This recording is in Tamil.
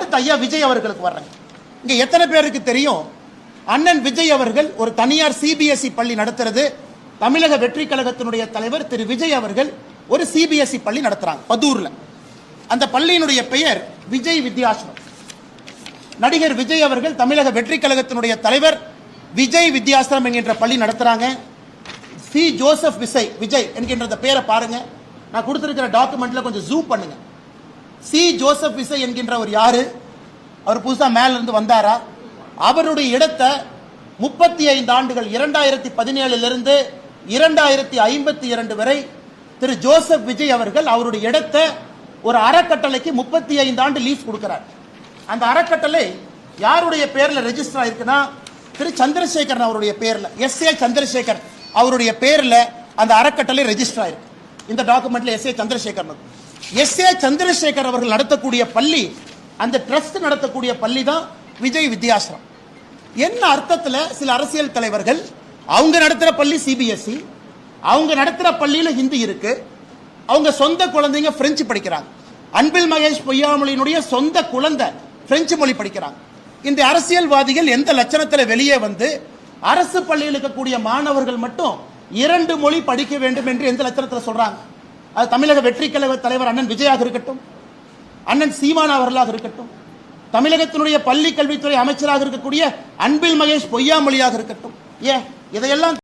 அடுத்து ஐயா விஜய் அவர்களுக்கு வர்றேன். இங்க எத்தனை பேருக்கு தெரியும் அண்ணன் விஜய் அவர்கள் ஒரு தனியார் சிபிஎஸ்இ பள்ளி நடத்துறது, தமிழக வெற்றி கழகத்தினுடைய தலைவர் திரு விஜய் அவர்கள் ஒரு சிபிஎஸ்இ பள்ளி நடத்துறாங்க பதூர்ல. அந்த பள்ளியினுடைய பெயர் விஜய் வித்யாசிரம். நடிகர் விஜய் அவர்கள் தமிழக வெற்றி கழகத்தினுடைய தலைவர் விஜய் வித்யாசிரம் என்கின்ற பள்ளி நடத்துறாங்க. சி ஜோசப் விஜய் என்கின்ற பெயரை பாருங்க, நான் கொடுத்திருக்கிற டாக்குமெண்ட்ல கொஞ்சம் ஜூம் பண்ணுங்க. சி ஜோசப் விஜய் என்கின்றவர் யாரு? அவர் புதுசா மேல இருந்து வந்தாரா? அவருடைய இடத்தை 35 ஆண்டுகள் 2017 இருந்து 2052 வரை திரு ஜோசப் விஜய் அவர்கள் அவருடைய இடத்தை ஒரு அறக்கட்டளைக்கு 35 ஆண்டு லீஸ் கொடுக்கிறார். அந்த அறக்கட்டளை யாருடைய பேர்ல ரெஜிஸ்டர் ஆயிருக்குன்னா திரு சந்திரசேகரன் அவருடைய பேர்ல, எஸ்.ஏ. சந்திரசேகர் அவருடைய பேர்ல அந்த அறக்கட்டளை ரெஜிஸ்டர் ஆயிருக்கு. இந்த டாக்குமெண்ட்ல எஸ்.ஏ. சந்திரசேகர் எஸ்.ஏ. சந்திரசேகர் அவர்கள் நடத்தக்கூடிய பள்ளி, அந்த ட்ரஸ்ட் நடத்தக்கூடிய பள்ளி தான் விஜய் வித்யாசிரம். என்ன அர்த்தத்தில் சில அரசியல் தலைவர்கள் அவங்க நடத்துற பள்ளி சிபிஎஸ்இ, அவங்க நடத்துற பள்ளியில ஹிந்தி இருக்கு, அவங்க சொந்த குழந்தைங்க பிரெஞ்சு படிக்கிறாங்க. அன்பில் மகேஷ் பொய்யாமொழியினுடைய சொந்த குழந்தை பிரெஞ்சு மொழி படிக்கிறாங்க. இந்த அரசியல்வாதிகள் எந்த லட்சணத்தில் வெளியே வந்து அரசு பள்ளியில் இருக்கக்கூடிய மாணவர்கள் மட்டும் 2 மொழி படிக்க வேண்டும் என்று எந்த லட்சணத்தில் சொல்றாங்க? அது தமிழக வெற்றி கழக தலைவர் அண்ணன் விஜயாக இருக்கட்டும், அண்ணன் சீமான் அவர்களாக இருக்கட்டும், தமிழகத்தினுடைய பள்ளி கல்வித்துறை அமைச்சராக இருக்கக்கூடிய அன்பில் மகேஷ் பொய்யாமொழியாக இருக்கட்டும், இதையெல்லாம்